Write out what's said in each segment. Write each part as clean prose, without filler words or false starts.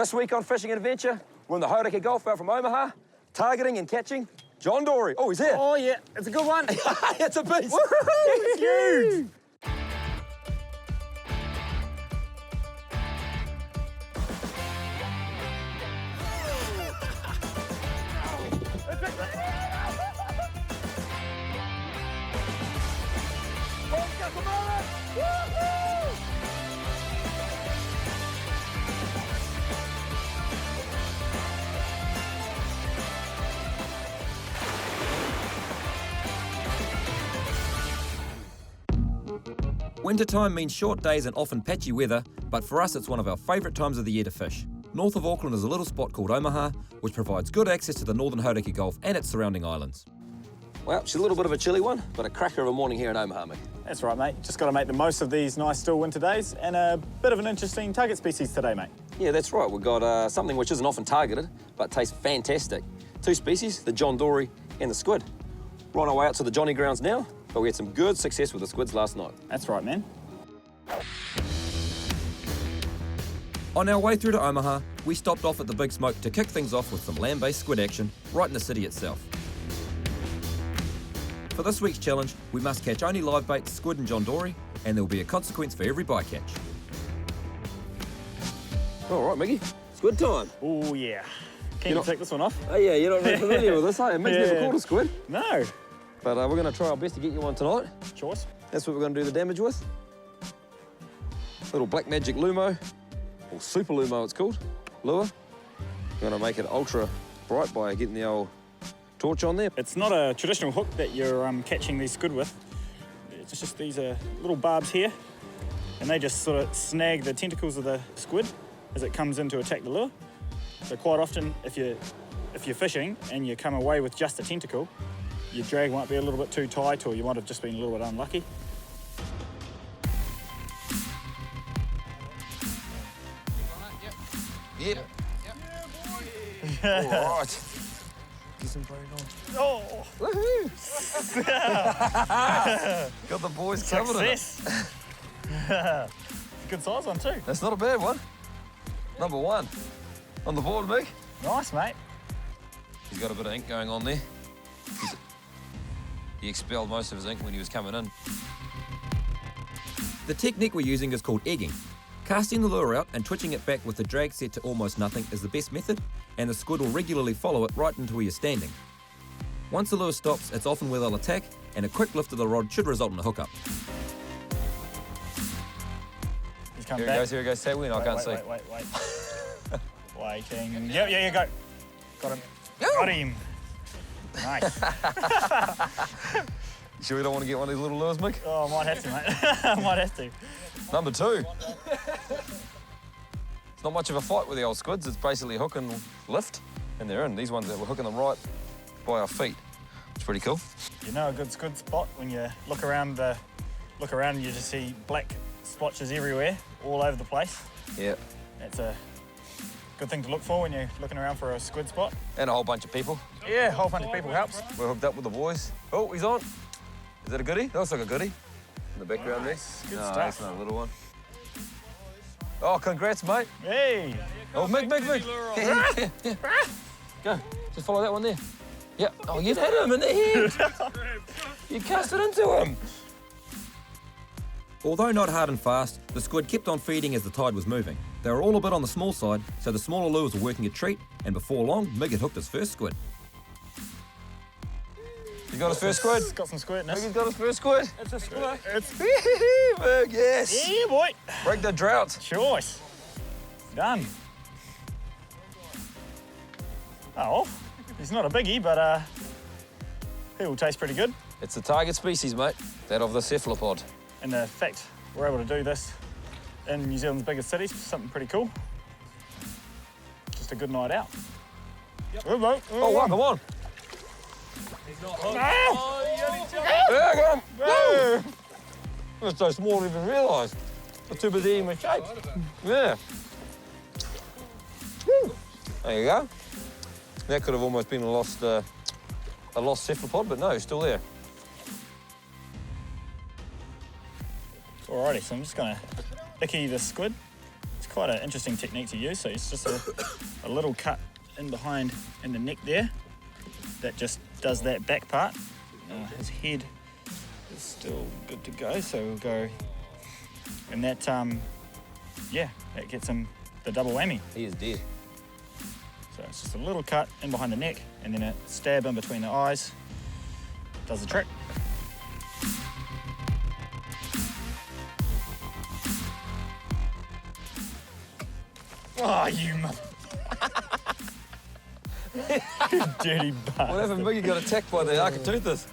This week on Fishing Adventure, we're in the Hauraki Gulf out from Omaha, targeting and catching John Dory. Oh, he's here. Oh, yeah, it's a good one. It's a beast. It's huge. Wintertime means short days and often patchy weather, but for us it's one of our favourite times of the year to fish. North of Auckland is a little spot called Omaha, which provides good access to the northern Hauraki Gulf and its surrounding islands. Well, she's a little bit of a chilly one, but a cracker of a morning here in Omaha, mate. That's right, mate. Just got to make the most of these nice still winter days and a bit of an interesting target species today, mate. Yeah, that's right. We've got something which isn't often targeted, but tastes fantastic. Two species, the John Dory and the squid. We're on our way out to the Johnny grounds now, but we had some good success with the squids last night. That's right, man. On our way through to Omaha, we stopped off at the Big Smoke to kick things off with some land-based squid action right in the city itself. For this week's challenge, we must catch only live bait Squid and John Dory, and there will be a consequence for every bycatch. All right, Mickey, squid time. Oh, yeah. Can you take this one off? Oh, yeah, you're not very familiar with this, hey? Mick's never caught a squid. No. But we're going to try our best to get you one tonight. Choice. That's what we're going to do the damage with. Little Black Magic Lumo, or Super Lumo it's called, lure. We're going to make it ultra bright by getting the old torch on there. It's not a traditional hook that you're catching these squid with. It's just these little barbs here, and they just sort of snag the tentacles of the squid as it comes in to attack the lure. So quite often, if you're fishing and you come away with just a tentacle, your drag might be a little bit too tight, or you might have just been a little bit unlucky. Yep. All right. Get some brain on. Oh! Woohoo! Got the boys covered in it. Success! Good size one too. That's not a bad one. Number one. On the board, Mick. Nice, mate. He's got a bit of ink going on there. He expelled most of his ink when he was coming in. The technique we're using is called egging. Casting the lure out and twitching it back with the drag set to almost nothing is the best method, and the squid will regularly follow it right into where you're standing. Once the lure stops, it's often where they'll attack, and a quick lift of the rod should result in a hookup. He's come Here back. he goes, Say when I can't see. Wait. Waiting. Yeah, go. Got him. Got him. Nice. You sure you don't want to get one of these little lures, Mick? Oh, I might have to, mate. I might have to. Number two. It's not much of a fight with the old squids. It's basically hook and lift, and they're in. These ones, we're hooking them right by our feet. It's pretty cool. You know a good squid spot when you look around and you just see black splotches everywhere, all over the place. Yeah. That's a good thing to look for when you're looking around for a squid spot. And a whole bunch of people. Yeah, a whole bunch of people helps. We're hooked up with the boys. Oh, he's on. Is that a goodie? That looks like a goodie. In the background Good there. stuff. That's not a little one. Oh, congrats, mate. Hey! Oh, Mick. Yeah. Go. Just follow that one there. Yeah. Oh, you'd hit him in the head. You cast it into him. Although not hard and fast, the squid kept on feeding as the tide was moving. They were all a bit on the small side, so the smaller lures were working a treat, and before long, Mig had hooked his first squid. You got his first squid? Got some squidness. Mick's got his first squid. It's a squid. It's Mig, yes. yeah, boy. Break the drought. Choice. Done. Oh, he's not a biggie, but he will taste pretty good. It's the target species, mate. That of the cephalopod. And the fact we're able to do this in New Zealand's biggest cities, something pretty cool. Just a good night out. Yep. Oh, wow, come on. He's not Yeah, I got him. No. It's so small, I didn't even realise. I'm too busy eating my shape. Yeah. Woo. There you go. That could have almost been a lost cephalopod, but no, it's still there. Alrighty, so I'm just gonna icky the squid. It's quite quite an interesting technique to use. So it's just a little cut in behind in the neck there that just does that back part. His head is still good to go, so we'll go, and that that gets him the double whammy. He is dead. So it's just a little cut in behind the neck and then a stab in between the eyes. Does the trick. Oh, you mother... You dirty bastard. What happened? Biggie got attacked by the Architeuthis.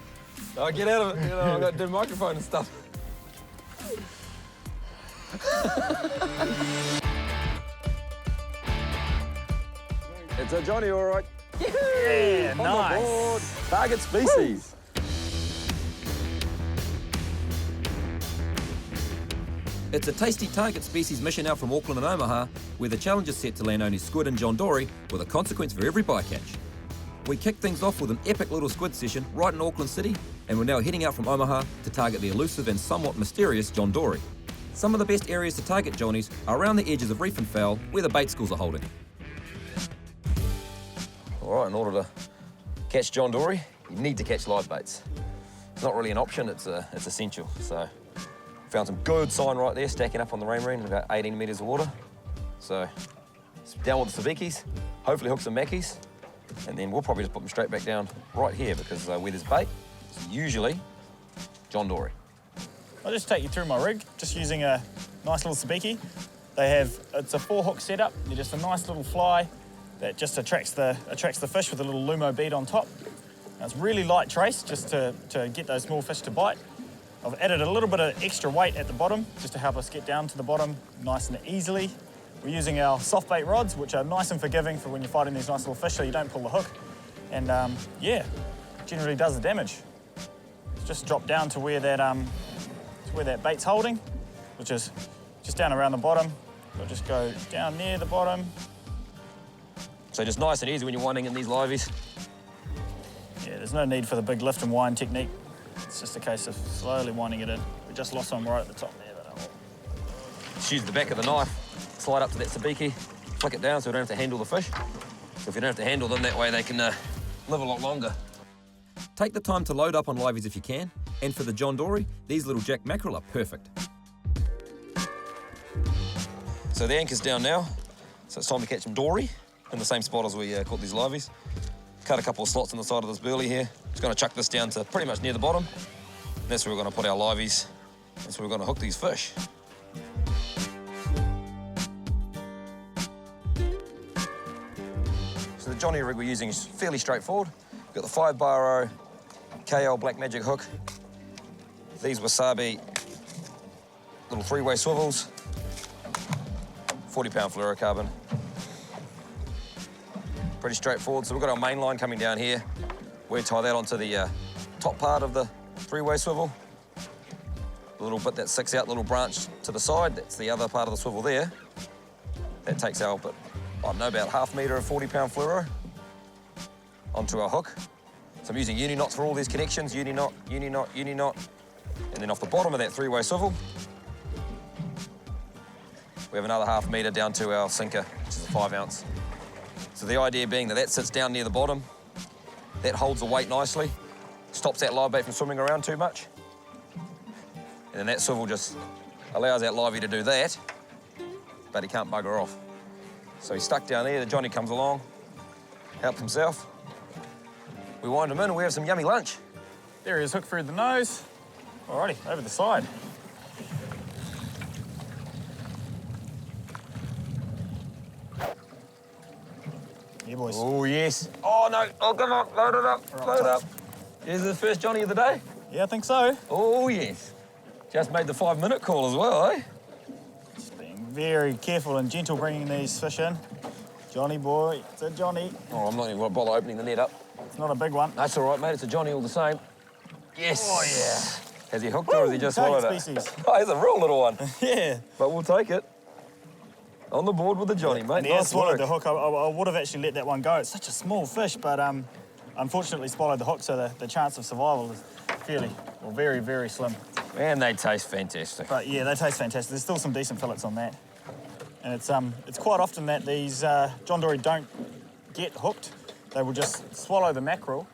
Oh, get out of it. I've got to do microphone and stuff. It's a Johnny, all right. Yeah, On the nice. board. Target species. It's a tasty target species mission out from Auckland and Omaha, where the challenge is set to land only Squid and John Dory, with a consequence for every bycatch. We kicked things off with an epic little squid session right in Auckland City, and we're now heading out from Omaha to target the elusive and somewhat mysterious John Dory. Some of the best areas to target Johnnies are around the edges of reef and foul, where the bait schools are holding. All right, in order to catch John Dory, you need to catch live baits. It's not really an option, it's essential. So, found some good sign right there, stacking up on the rain marine, about 18 metres of water. So, down with the sabikis, hopefully hook some mackies, and then we'll probably just put them straight back down right here, because where there's bait, it's usually John Dory. I'll just take you through my rig, just using a nice little sabiki. It's a 4-hook setup. They're just a nice little fly that just attracts the fish with a little lumo bead on top. Now it's really light trace, just to get those small fish to bite. I've added a little bit of extra weight at the bottom, just to help us get down to the bottom nice and easily. We're using our soft bait rods, which are nice and forgiving for when you're fighting these nice little fish, so you don't pull the hook. And generally does the damage. Just drop down to where that bait's holding, which is just down around the bottom. We'll just go down near the bottom. So just nice and easy when you're winding in these liveys. Yeah, there's no need for the big lift and wind technique. It's just a case of slowly winding it in. We just lost one right at the top there. Just use the back of the knife, slide up to that sabiki, flick it down so we don't have to handle the fish. So if you don't have to handle them, that way they can live a lot longer. Take the time to load up on liveys if you can, and for the John Dory, these little jack mackerel are perfect. So the anchor's down now, so it's time to catch some dory in the same spot as we caught these liveys. Cut a couple of slots on the side of this burley here. Just going to chuck this down to pretty much near the bottom. And that's where we're going to put our liveys. That's where we're going to hook these fish. So the Johnny rig we're using is fairly straightforward. We've got the 5-bar KL Black Magic hook. These wasabi little 3-way swivels. 40-pound fluorocarbon. Pretty straightforward. So we've got our main line coming down here. We tie that onto the top part of the 3-way swivel. The little bit that sticks out, little branch to the side, that's the other part of the swivel there. That takes our, about half metre of 40-pound fluoro onto our hook. So I'm using uni knots for all these connections, uni knot, uni knot, uni knot. And then off the bottom of that 3-way swivel, we have another half metre down to our sinker, which is a 5-ounce. So the idea being that sits down near the bottom, that holds the weight nicely, stops that live bait from swimming around too much. And then that swivel just allows that livey to do that, but he can't bugger off. So he's stuck down there, the Johnny comes along, helps himself. We wind him in and we have some yummy lunch. There he is, hook through the nose. Alrighty, over the side. Yeah, boys. Oh, yes. Oh, no. Oh, come on. Load it up. Load it up. Here's the first Johnny of the day. Yeah, I think so. Oh, yes. Just made the 5-minute call as well, eh? Just being very careful and gentle bringing these fish in. Johnny boy, it's a Johnny. Oh, I'm not even going to bother opening the net up. It's not a big one. That's all right, mate. It's a Johnny all the same. Yes. Oh, yeah. Has he hooked or has he just swallowed it? Species. Oh, he's a real little one. Yeah. But we'll take it. On the board with the Johnny, mate. And he has Nice swallowed work. the hook. I would have actually let that one go. It's such a small fish, but unfortunately swallowed the hook, so the chance of survival is very, very slim. Man, they taste fantastic. But yeah, they taste fantastic. There's still some decent fillets on that. And it's quite often that these John Dory don't get hooked. They will just swallow the mackerel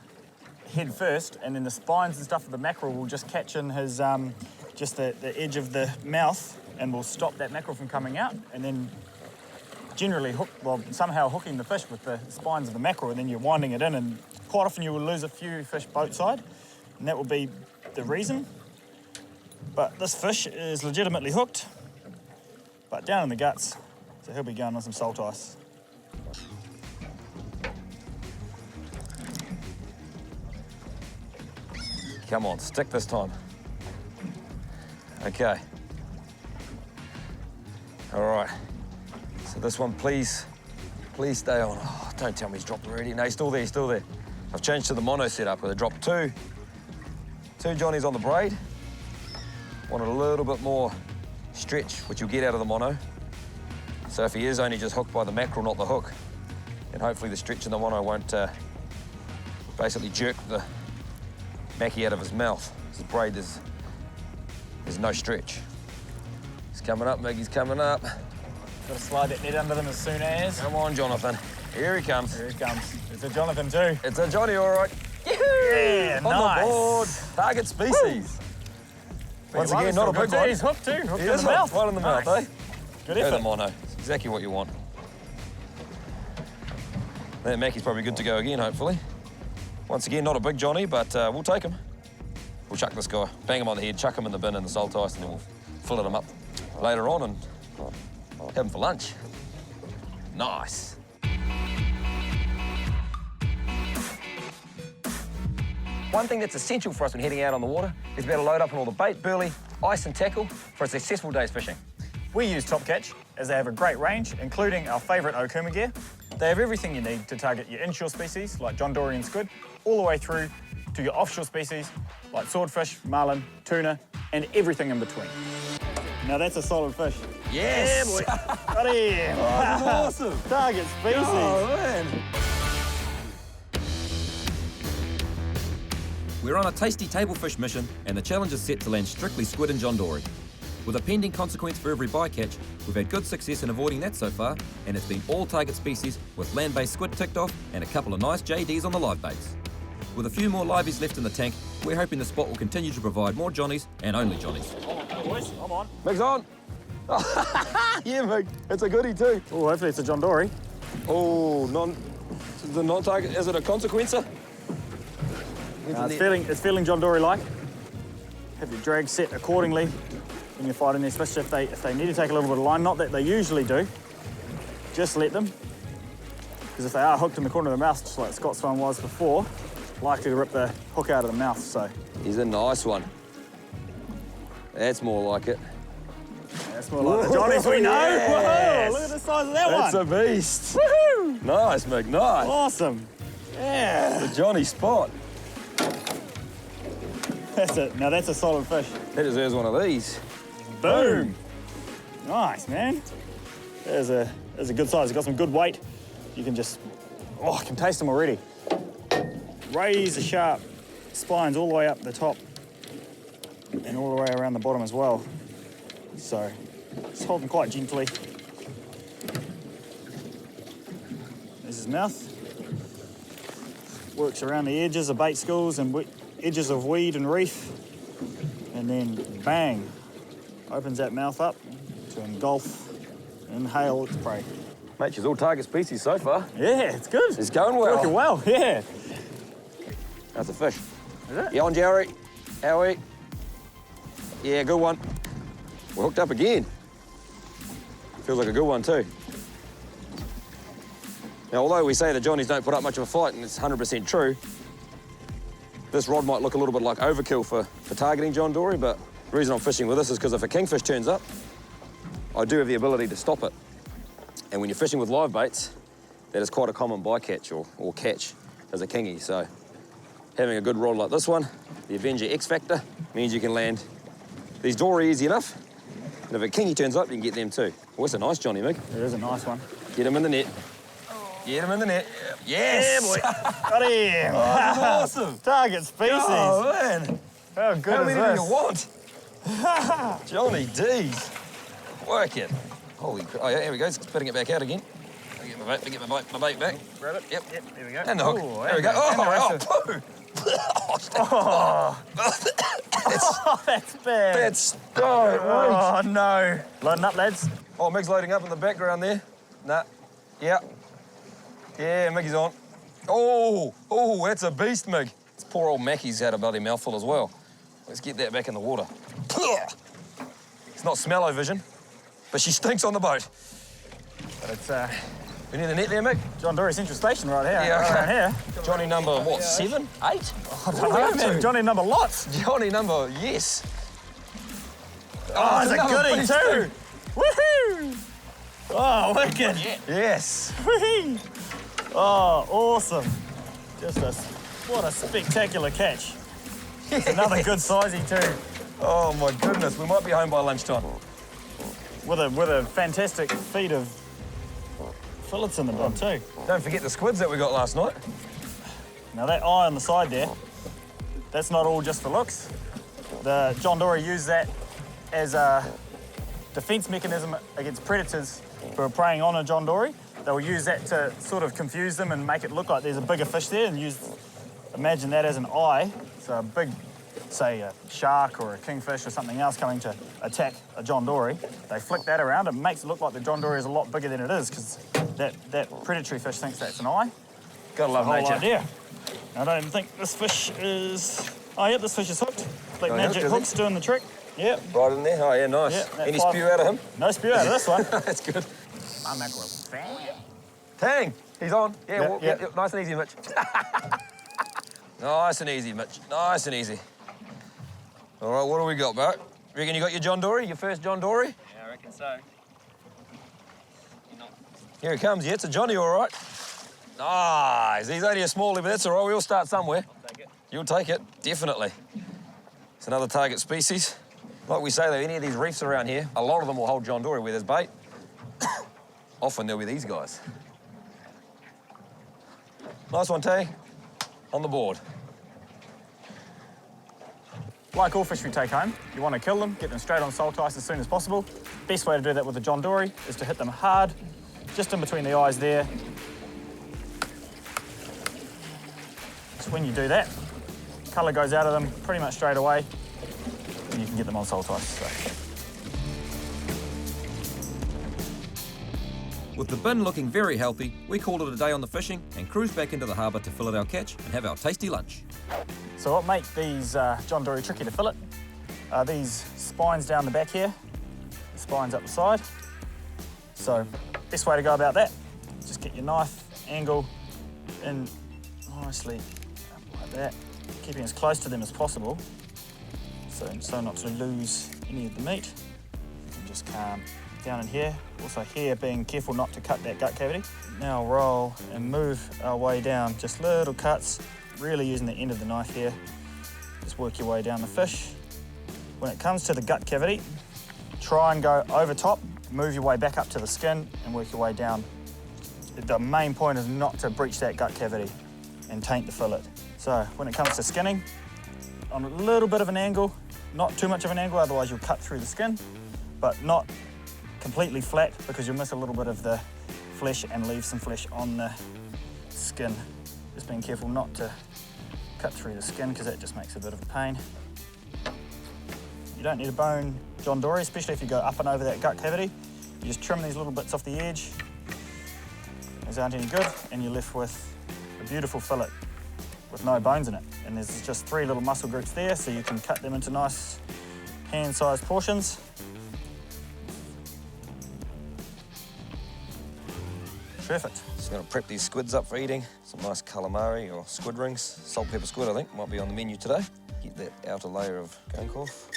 head first, and then the spines and stuff of the mackerel will just catch in his just the edge of the mouth, and will stop that mackerel from coming out, and then generally somehow hooking the fish with the spines of the mackerel, and then you're winding it in, and quite often you will lose a few fish boat side, and that will be the reason. But this fish is legitimately hooked, but down in the guts, so he'll be going on some salt ice. Come on, stick this time. Okay. All right. So this one, please stay on. Oh, don't tell me he's dropped already. No, he's still there, he's still there. I've changed to the mono setup where I dropped two Johnnies on the braid. Wanted a little bit more stretch, which you'll get out of the mono. So if he is only just hooked by the mackerel, not the hook, then hopefully the stretch in the mono won't basically jerk the mackie out of his mouth. His braid, there's no stretch. He's coming up, Miggy's coming up. Got to slide that net under them as soon as. Come on, Jonathan. Here he comes. Here he comes. It's a Jonathan too. It's a Johnny, all right. Yeah, On nice. the board. Target species. Once again, not a big one. He's hooked too. Hooked He in is the mouth. hooked, right in the mouth, eh? Good Go effort. the mono. It's exactly what you want. That Mackie's probably good to go again, hopefully. Once again, not a big Johnny, but we'll take him. We'll chuck this guy, bang him on the head, chuck him in the bin in the salt ice, and then we'll fillet him up later on and have him for lunch. Nice. One thing that's essential for us when heading out on the water is to be able to load up on all the bait, burley, ice and tackle for a successful day's fishing. We use Top Catch as they have a great range, including our favourite Okuma gear. They have everything you need to target your inshore species like John Dory and squid, all the way through to your offshore species like swordfish, marlin, tuna, and everything in between. Now that's a solid fish. Yes! Yeah, boy. Got him. Oh, this is awesome. Target species. Oh, man. We're on a tasty tablefish mission, and the challenge is set to land strictly squid and John Dory. With a pending consequence for every bycatch, we've had good success in avoiding that so far, and it's been all target species with land-based squid ticked off and a couple of nice JDs on the live baits. With a few more liveys left in the tank, we're hoping the spot will continue to provide more Johnnies and only Johnnies. Boys, I'm on. Mig's on. Yeah, Mig. It's a goodie too. Oh, hopefully it's a John Dory. Oh, the non-target. Is it a consequencer? It's feeling John Dory-like. Have your drag set accordingly when you're fighting these fish. If they need to take a little bit of line, not that they usually do, just let them. Because if they are hooked in the corner of the mouth, just like Scott's one was before, likely to rip the hook out of the mouth. So He's a nice one. That's more like it. that's more like the Johnnies we know. Yes. Whoa, look at the size of that That's one. a beast. Woohoo! Nice, Mig. Nice. Awesome. Yeah. The Johnny spot. That's it. Now that's a solid fish. That deserves one of these. Boom. Nice, man. There's a good size. It's got some good weight. You can just, I can taste them already. Razor sharp spines all the way up the top and all the way around the bottom as well. So just hold them quite gently. There's his mouth. Works around the edges of bait schools and edges of weed and reef. And then bang, opens that mouth up to engulf, inhale its prey. Mate, she's all target species so far. Yeah, it's good. It's going well. Working well, yeah. That's a fish. Is it? You on, Jerry? Howie? Yeah, good one. We're hooked up again. Feels like a good one too. Now, although we say the Johnnies don't put up much of a fight, and it's 100% true, this rod might look a little bit like overkill for targeting John Dory, but the reason I'm fishing with this is because if a kingfish turns up, I do have the ability to stop it. And when you're fishing with live baits, that is quite a common bycatch or catch as a kingy. So having a good rod like this one, the Avenger X Factor, means you can land these Dory easy enough. And if a kingy turns up, you can get them too. Well, it's a nice Johnny, Mig. It is a nice one. Get him in the net. Get him in the net. Yes! Yeah, boy. Got him. Oh, that's awesome. Target species. Oh, man. How good How is many this? do you want? Johnny D's. Work it. Holy crap. Oh, yeah, here we go. It's spitting it back out again. I'll get my bait back. Grab it. Yep. Yep, there we go. And the hook. Ooh, There we go. Poo! Oh, that's bad. That's... Oh, no. Loading up, lads. Oh, Mig's loading up in the background there. Nah. Yeah. Yeah, Miggy's on. Oh, that's a beast, Mig. This poor old Mackie's had a bloody mouthful as well. Let's get that back in the water. It's not smell-o-vision, but she stinks on the boat. But it's We need the net there, Mig? John Dory Central Station right here. Yeah, okay. Right here. Johnny number, what, 7? 8? I don't know, man. Johnny number lots. Johnny number, yes. Oh, it's a another goodie beast too. Woohoo! Oh, wicked. Yes. Whee! Oh, awesome. What a spectacular catch. It's another good sizey too. Oh my goodness, we might be home by lunchtime. With a fantastic feed of fillets in the bottom too. Don't forget the squids that we got last night. Now that eye on the side there, that's not all just for looks. The John Dory used that as a defense mechanism against predators who are preying on a John Dory. They'll use that to sort of confuse them and make it look like there's a bigger fish there and imagine that as an eye. So a big, say a shark or a kingfish or something else coming to attack a John Dory. They flick that around, it makes it look like the John Dory is a lot bigger than it is because that predatory fish thinks that's an eye. Gotta love The whole nature. idea. I don't think this fish is... Oh, yep, this fish is hooked. Black Oh, magic yeah, hook's doing the trick. Yep. Right in there? Oh yeah, nice. Yeah, that Any five- spew out of him? No spew out of this one. That's good. My mackerel. Tang! He's on. Yeah, Yeah, well, yeah. yeah, nice and easy, Mitch. Nice and easy, Mitch. Nice and easy. All right, what do we got, Bart? Reckon you got your John Dory? Your first John Dory? Yeah, I reckon so. Here he comes. Yeah, it's a Johnny, all right. Nice. He's only a smallie, but that's all right. We'll start somewhere. I'll take it. You'll take it, definitely. It's another target species. Like we say, though, any of these reefs around here, a lot of them will hold John Dory where there's bait. Often they'll be these guys. Nice one, Tay. On the board. Like all fish we take home, you want to kill them, get them straight on salt ice as soon as possible. Best way to do that with a John Dory is to hit them hard, just in between the eyes there. So when you do that, colour goes out of them pretty much straight away, and you can get them on salt ice. So. With the bin looking very healthy, we called it a day on the fishing and cruised back into the harbour to fillet our catch and have our tasty lunch. So what makes these John Dory tricky to fillet are these spines down the back here, the spines up the side. So best way to go about that, just get your knife angle in nicely up like that, keeping as close to them as possible, so not to lose any of the meat. And just calm down in here. Also here, being careful not to cut that gut cavity. Now roll and move our way down, just little cuts, really using the end of the knife here. Just work your way down the fish. When it comes to the gut cavity, try and go over top, move your way back up to the skin and work your way down. The main point is not to breach that gut cavity and taint the fillet. So when it comes to skinning, on a little bit of an angle, not too much of an angle, otherwise you'll cut through the skin, but not completely flat because you'll miss a little bit of the flesh and leave some flesh on the skin. Just being careful not to cut through the skin because that just makes a bit of a pain. You don't need to bone John Dory, especially if you go up and over that gut cavity. You just trim these little bits off the edge. Those aren't any good, and you're left with a beautiful fillet with no bones in it. And there's just 3 little muscle groups there, so you can cut them into nice hand-sized portions. Perfect. Just gonna prep these squids up for eating. Some nice calamari or squid rings. Salt, pepper squid, I think, might be on the menu today. Get that outer layer of gunk off.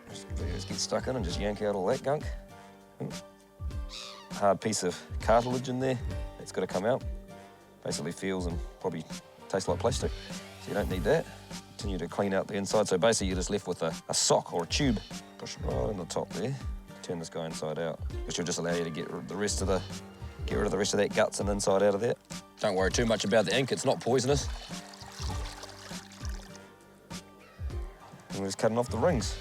Just get stuck in and just yank out all that gunk. Hard piece of cartilage in there. That's got to come out. Basically feels and probably tastes like plastic. So you don't need that. Continue to clean out the inside. So basically you're just left with a sock or a tube. Push it right in the top there. Turn this guy inside out, which will just allow you to get rid of the rest of that guts and inside out of there. Don't worry too much about the ink, it's not poisonous. And we're just cutting off the rings.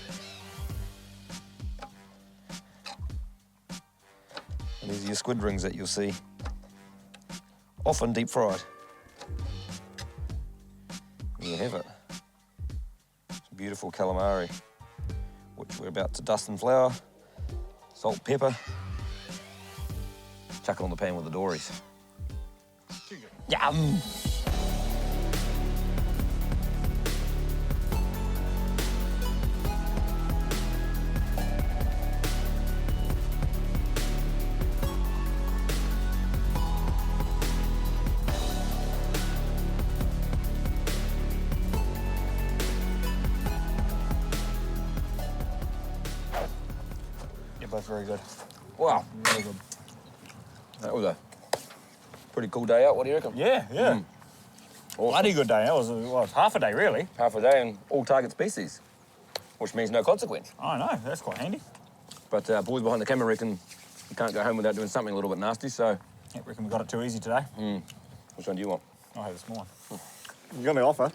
your squid rings that you'll see, often deep fried. There you have it. Some beautiful calamari, which we're about to dust in flour, salt, pepper, chuck it on the pan with the dories. Yum! They're both very good. Wow, Very good. that was a pretty cool day out. What do you reckon? Yeah, yeah. Awesome. Bloody good day. That was, well, it was half a day, really. Half a day and all target species, which means no consequence. I know, that's quite handy. But boys behind the camera reckon you can't go home without doing something a little bit nasty, so I reckon we got it too easy today. which one do you want? I'll have a small one. You got me offer.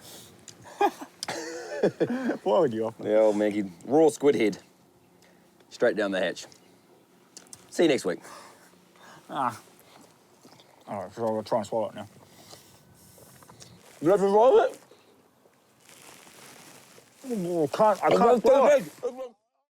Why would you offer? The old Maggie. Raw squid head. Straight down the hatch. See you next week. All right, so I'll try and swallow it now. You have to roll it? I can't swallow it. Big.